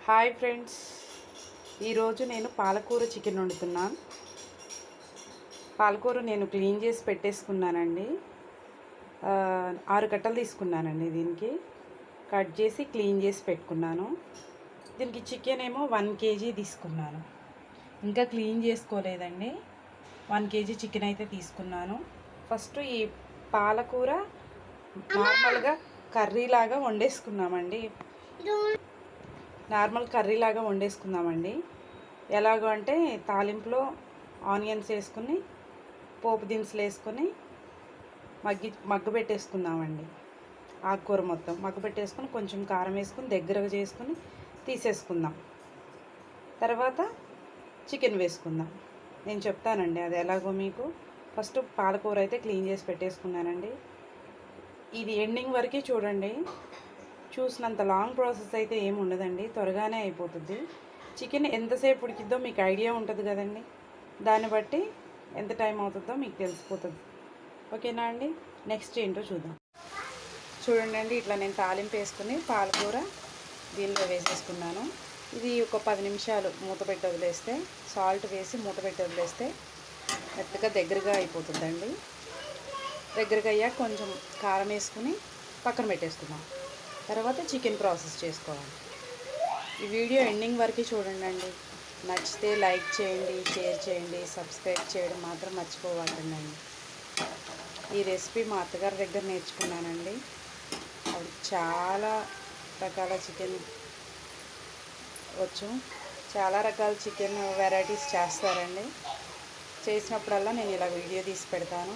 Hi friends, ఈరోజు నేను పాలకూర చికెన్ వండుతున్నాను. పాలకూర నేను క్లీన్ చేసి పెట్టేసుకున్నానండి. 6 కట్టలు తీసుకున్నానండి. దీనికి కట్ చేసి క్లీన్ చేసి పెట్టుకున్నాను. దీనికి చికెన్ ఏమో 1 kg తీసుకున్నాను. ఇంకా క్లీన్ చేసుకోలేదండి. 1 kg చికెన్ అయితే తీసుకున్నాను. ఫస్ట్ ఈ పాలకూర నార్మల్గా కర్రీలాగా వండేసుకున్నామండి. వండేసుకుందామండి. ఎలాగో అంటే తాలింపులో ఆనియన్స్ వేసుకుని పోపు దినుసులు వేసుకొని మగ్గ పెట్టేసుకుందామండి. ఆకుకూర మొత్తం మగ్గ పెట్టేసుకొని కొంచెం కారం వేసుకొని దగ్గరగా చేసుకొని తీసేసుకుందాం. తర్వాత చికెన్ వేసుకుందాం. నేను చెప్తానండి అది ఎలాగో మీకు. ఫస్ట్ పాలకూర అయితే క్లీన్ చేసి పెట్టేసుకున్నానండి. ఇది ఎండింగ్ వరకే చూడండి. చూసినంత లాంగ్ ప్రాసెస్ అయితే ఏమి ఉండదండి, త్వరగానే అయిపోతుంది. చికెన్ ఎంతసేపు ఉడికిద్దో మీకు ఐడియా ఉంటుంది కదండి. దాన్ని బట్టి ఎంత టైం అవుతుందో మీకు తెలిసిపోతుంది. ఓకేనా అండి? నెక్స్ట్ ఏంటో చూద్దాం. చూడండి అండి, ఇట్లా నేను తాలింపు వేసుకుని పాలకూర దీనిలో వేసేసుకున్నాను. ఇది ఒక 10 నిమిషాలు మూత పెట్టి వదిలేస్తే, సాల్ట్ వేసి మూత పెట్టి వదిలేస్తే మెత్తగా దగ్గరగా అయిపోతుందండి. దగ్గరగా అయ్యాక కొంచెం కారం వేసుకుని పక్కన పెట్టేసుకుందాం. తర్వాత చికెన్ ప్రాసెస్ చేసుకోవాలి. ఈ వీడియో ఎండింగ్ వరకు చూడండి అండి. నచ్చితే లైక్ చేయండి, షేర్ చేయండి, సబ్స్క్రైబ్ చేయడం మాత్రం మర్చిపోవద్దండి. ఈ రెసిపీ మా అత్తగారి దగ్గర నేర్చుకున్నానండి. ఆవిడ చాలా రకాల చికెన్ వచ్చు, చాలా రకాల చికెన్ వెరైటీస్ చేస్తారండి. చేసినప్పుడల్లా నేను ఇలా వీడియో తీసి పెడతాను.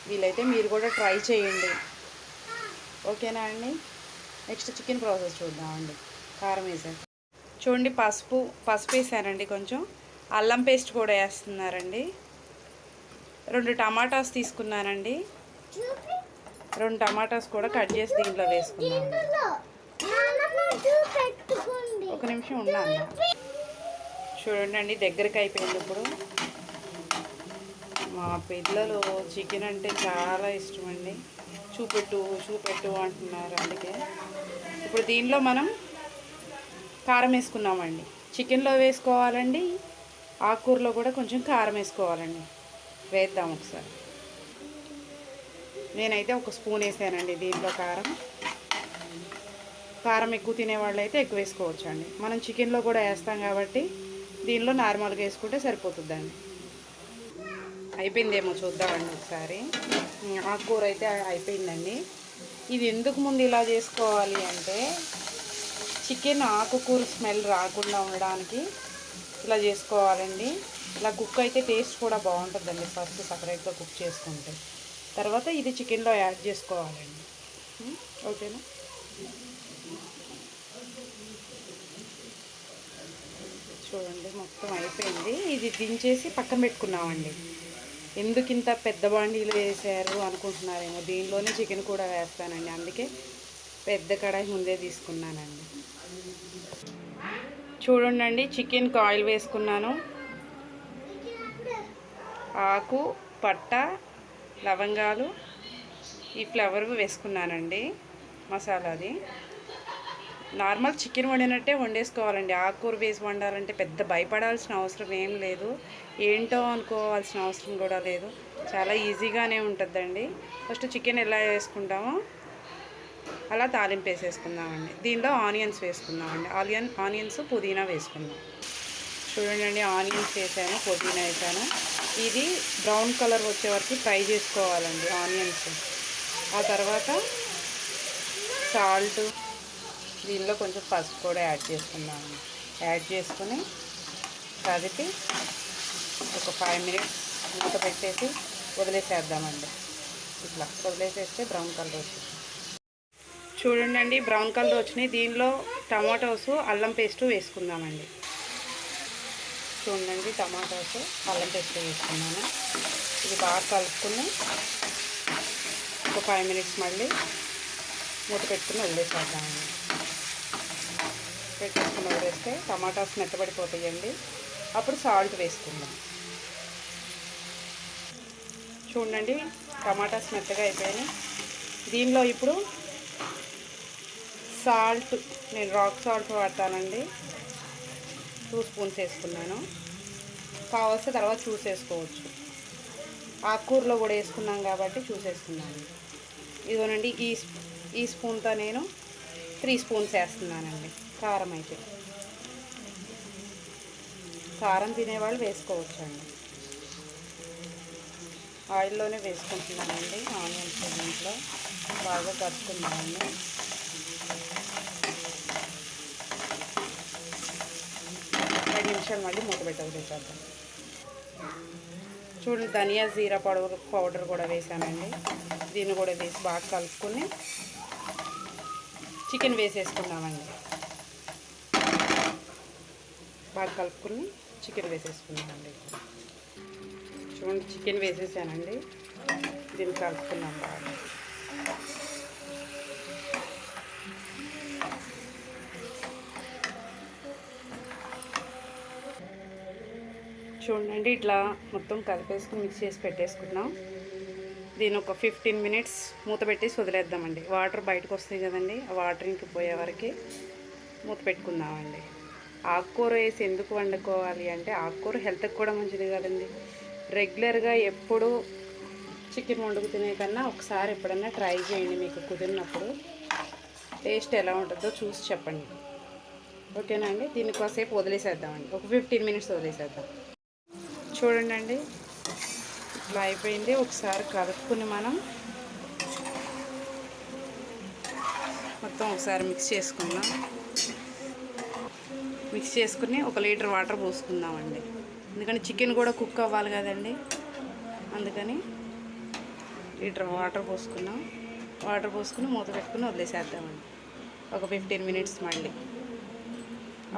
వీలైతే మీరు కూడా ట్రై చేయండి. ఓకేనా అండి? నెక్స్ట్ చికెన్ ప్రాసెస్ చూద్దామండి. కారం వేసాను చూడండి, పసుపు వేసానండి. కొంచెం అల్లం పేస్ట్ కూడా వేస్తున్నారండి. 2 టమాటాస్ తీసుకున్నానండి. 2 టమాటాస్ కూడా కట్ చేసి దీంట్లో వేసుకున్నాను. ఒక నిమిషం ఉన్నాను. చూడండి అండి, దగ్గరికి అయిపోయింది. ఇప్పుడు మా పిల్లలు చికెన్ అంటే చాలా ఇష్టం అండి. చూపెట్టు అంటున్నారు. అందుకే ఇప్పుడు దీనిలో మనం కారం వేసుకున్నామండి. చికెన్లో వేసుకోవాలండి, ఆకుకూరలో కూడా కొంచెం కారం వేసుకోవాలండి. వేద్దాం ఒకసారి. నేనైతే 1 స్పూన్ వేసానండి దీంట్లో కారం ఎక్కువ తినేవాళ్ళు అయితే ఎక్కువ వేసుకోవచ్చు అండి. మనం చికెన్లో కూడా వేస్తాం కాబట్టి దీనిలో నార్మల్గా వేసుకుంటే సరిపోతుందండి. అయిపోయిందేమో చూద్దామండి ఒకసారి. ఆకుకూర అయితే అయిపోయిందండి. ఇది ఎందుకు ముందు ఇలా చేసుకోవాలి అంటే, చికెన్ ఆకుకూర స్మెల్ రాకుండా ఉండడానికి ఇలా చేసుకోవాలండి. ఇలా కుక్ అయితే టేస్ట్ కూడా బాగుంటుందండి. ఫస్ట్ సపరేట్గా కుక్ చేసుకుంటే తర్వాత ఇది చికెన్లో యాడ్ చేసుకోవాలండి. ఓకేనా? చూడండి, మొత్తం అయిపోయింది. ఇది దించేసి పక్కన పెట్టుకున్నామండి. ఎందుకు ఇంత పెద్ద బాండీలు వేసారు అనుకుంటున్నారేమో. దీనిలోనే చికెన్ కూడా వేస్తానండి, అందుకే పెద్ద కడాయి ముందే తీసుకున్నానండి. చూడండి, చికెన్కి ఆయిల్ వేసుకున్నాను. ఆకు, పట్ట, లవంగాలు, ఈ ఫ్లవర్ వేసుకున్నానండి. మసాలాది నార్మల్ చికెన్ వండినట్టే వండేసుకోవాలండి. ఆకుకూర వేసి వండాలంటే పెద్ద భయపడాల్సిన అవసరం ఏం లేదు, ఏంటో అనుకోవాల్సిన అవసరం కూడా లేదు. చాలా ఈజీగానే ఉంటుందండి. ఫస్ట్ చికెన్ ఎలా వేసుకుంటామో అలా తాలింపు వేసేసుకుందామండి. దీనిలో ఆనియన్స్ వేసుకుందామండి. ఆనియన్స్, పుదీనా వేసుకుందాం. చూడండి, ఆనియన్స్ వేసాను, పుదీనా వేసాను. ఇది బ్రౌన్ కలర్ వచ్చే వరకు ఫ్రై చేసుకోవాలండి ఆనియన్స్. ఆ తర్వాత సాల్ట్, దీనిలో కొంచెం పసుపు కూడా యాడ్ చేసుకున్నాము. యాడ్ చేసుకుని కలిపి ఒక 5 మినిట్స్ మూత పెట్టేసి వదిలేసేద్దామండి. ఇట్లా వదిలేసేస్తే బ్రౌన్ కలర్ వస్తుంది. చూడండి, బ్రౌన్ కలర్ వచ్చినాయి. దీనిలో టమాటోస్, అల్లం పేస్ట్ వేసుకుందామండి. చూడండి, టమాటోస్, అల్లం పేస్ట్ వేసుకున్నాను. ఇది బాగా కలుపుకుని ఒక 5 మినిట్స్ మళ్ళీ మూత పెట్టుకుని వదిలేసేద్దామండి. పెట్టేసుకుని వదిలేస్తే టమాటాస్ మెత్తబడిపోతాయండి. అప్పుడు సాల్ట్ వేసుకుందాం. చూడండి, టమాటాస్ మెత్తగా అయిపోయాయి. దీనిలో ఇప్పుడు సాల్ట్ నేను రాక్ సాల్ట్ వాడతానండి. 2 స్పూన్స్ వేసుకున్నాను. కావాల్సిన తర్వాత చూసేసుకోవచ్చు. ఆకుకూరలో కూడా వేసుకున్నాం కాబట్టి చూసేసుకున్నాను. ఇదిగోనండి ఈ స్పూన్తో నేను 3 స్పూన్స్ వేస్తున్నానండి. కారం అయితే కారం తినేవాళ్ళు వేసుకోవచ్చండి. ఆయిల్లోనే వేసుకుంటున్నానండి. ఆనియన్స్ దీంట్లో బాగా కలుపుకున్నామండి. నిమిషాలు మళ్ళీ మూత పెట్టేద్దాం. చూడండి, ధనియా జీరా పౌడర్ కూడా వేసానండి. దీన్ని కూడా వేసి బాగా కలుపుకొని చికెన్ వేసేసుకున్నామండి. బాగా కలుపుకొని చికెన్ వేసేసుకున్నామండి. చూడండి, చికెన్ వేసేసానండి. దీన్ని కలుపుకున్నాం బాగా. చూడండి, ఇట్లా మొత్తం కలిపేసుకుని మిక్స్ చేసి పెట్టేసుకున్నాం. దీని ఒక 15 మినిట్స్ మూత పెట్టేసి వదిలేద్దామండి. వాటర్ బయటకు వస్తాయి కదండి, ఆ వాటర్ ఇంక పోయే వరకు మూత పెట్టుకుందామండి. ఆకుకూర వేసి ఎందుకు వండుకోవాలి అంటే ఆకుకూర హెల్త్కి కూడా మంచిది కదండి. రెగ్యులర్గా ఎప్పుడు చికెన్ వండుకు తినే కన్నా ఒకసారి ఎప్పుడన్నా ట్రై చేయండి. మీకు కుదిరినప్పుడు టేస్ట్ ఎలా ఉంటుందో చూసి చెప్పండి. ఓకేనా అండి? దీన్ని కాసేపు వదిలేసేద్దామండి. ఒక 15 మినిట్స్ వదిలేసేద్దాం. చూడండి అండి, ఇట్లా అయిపోయింది. ఒకసారి కలుపుకుని మనం మొత్తం ఒకసారి మిక్స్ చేసుకుందాం. మిక్స్ చేసుకుని 1 లీటర్ వాటర్ పోసుకుందామండి. ఎందుకంటే చికెన్ కూడా కుక్ అవ్వాలి కదండి, అందుకని లీటర్ వాటర్ పోసుకున్నాం. వాటర్ పోసుకుని మూత పెట్టుకుని వదిలేసేద్దామండి ఒక 15 మినిట్స్. మళ్ళీ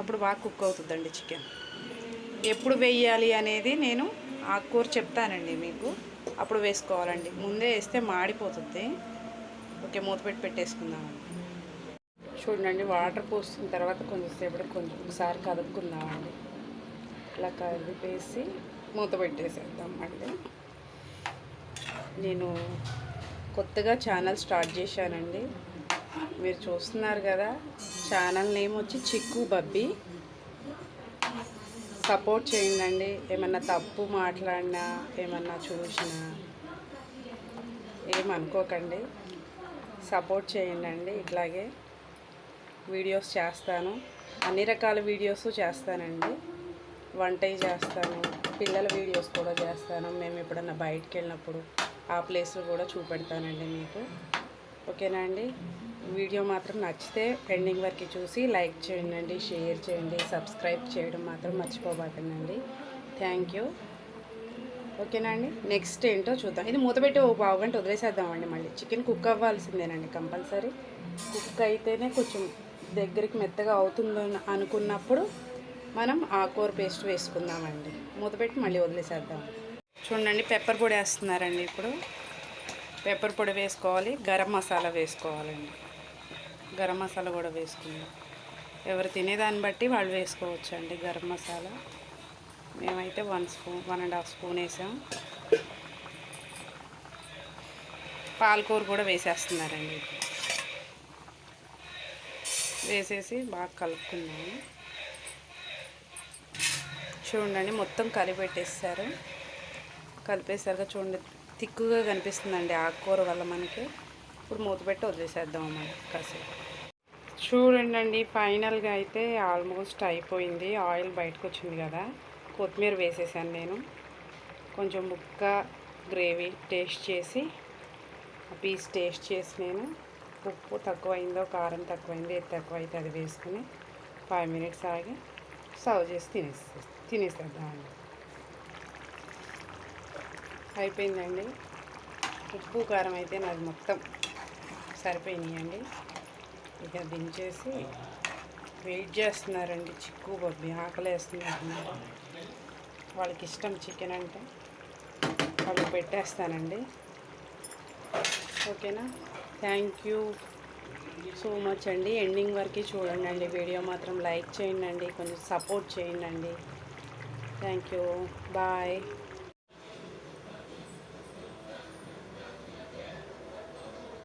అప్పుడు బాగా కుక్ అవుతుందండి చికెన్. ఎప్పుడు వేయాలి అనేది నేను ఆకుకూర చెప్తానండి మీకు, అప్పుడు వేసుకోవాలండి. ముందే వేస్తే మాడిపోతుంది. ఓకే, మూత పెట్టేసుకుందామండి. చూడండి, వాటర్ పోసిన తర్వాత కొంచెం ఒకసారి కలుపుకుందామండి. ఇలా కలిపేసి మూత పెట్టేసేద్దాం. మళ్ళీ నేను కొత్తగా ఛానల్ స్టార్ట్ చేశానండి. మీరు చూస్తున్నారు కదా, ఛానల్ నేమ్ వచ్చి చిక్కు బబ్బీ. సపోర్ట్ చేయండి. ఏమన్నా తప్పు మాట్లాడినా, ఏమన్నా చూసినా ఏమనుకోకండి, సపోర్ట్ చేయండి. ఇట్లాగే వీడియోస్ చేస్తాను, అన్ని రకాల వీడియోస్ చేస్తానండి. వంటవి చేస్తాను, పిల్లల వీడియోస్ కూడా చేస్తాను. మేము ఎప్పుడన్నా బయటికి వెళ్ళినప్పుడు ఆ ప్లేస్లు కూడా చూపెడతానండి మీకు. ఓకేనా అండి? వీడియో మాత్రం నచ్చితే ఎండింగ్ వరకు చూసి లైక్ చేయండి, షేర్ చేయండి, సబ్స్క్రైబ్ చేయడం మాత్రం మర్చిపోబాకండి. Thank you. ఓకేనా అండి? నెక్స్ట్ ఏంటో చూద్దాం. ఇది మూత పెట్టి 1 పావు గంట వదిలేసేద్దామండి. మళ్ళీ చికెన్ కుక్ అవ్వాల్సిందేనండి, కంపల్సరీ. కుక్ అయితేనే కొంచెం దగ్గరికి మెత్తగా అవుతుందో అనుకున్నప్పుడు మనం ఆకుకూర పేస్ట్ వేసుకుందామండి. మూత పెట్టి మళ్ళీ వదిలేసేద్దాం. చూడండి, పెప్పర్ పొడి వేస్తున్నారండి. ఇప్పుడు పెప్పర్ పొడి వేసుకోవాలి, గరం మసాలా వేసుకోవాలండి. గరం మసాలా కూడా వేసుకుందాం. ఎవరు తినేదాన్ని బట్టి వాళ్ళు వేసుకోవచ్చు అండి గరం మసాలా. మేమైతే 1 స్పూన్ 1.5 స్పూన్ వేసాం. పాలకూర కూడా వేసేస్తున్నారండి. వేసేసి బాగా కలుపుకున్నాము. చూడండి, మొత్తం కలిపెట్టేస్తారు. కలిపేసరిగా చూడండి, తిక్కుగా కనిపిస్తుందండి ఆకుకూర వల్ల మనకి. ఇప్పుడు మూత పెట్టి వదిలేసేద్దాం మనం కాసేపు. చూడండి, ఫైనల్గా అయితే ఆల్మోస్ట్ అయిపోయింది. ఆయిల్ బయటకు వచ్చింది కదా, కొత్తిమీర వేసేసాను నేను. కొంచెం ముక్క గ్రేవీ టేస్ట్ చేసి, పీస్ టేస్ట్ చేసి నేను ఉప్పు తక్కువైందో, కారం తక్కువైందో, ఏది తక్కువైతే అది వేసుకుని 5 మినిట్స్ ఆగి సర్వ్ చేసి తినేసేద్దామండి. అయిపోయిందండి. ఉప్పు కారం అయితే నాది మొత్తం సరిపోయినాయండి. ఇక దించేసి వెయిట్ చేస్తున్నారండి చిక్కు బబ్బీ. ఆకలి వేస్తున్నారు, వాళ్ళకి ఇష్టం చికెన్ అంటే. వాళ్ళకి పెట్టేస్తానండి. ఓకేనా? థ్యాంక్ యూ సో మచ్ అండి. ఎండింగ్ వరకు చూడండి. వీడియో మాత్రం లైక్ చేయండి, కొంచెం సపోర్ట్ చేయండి. Thank you. బాయ్.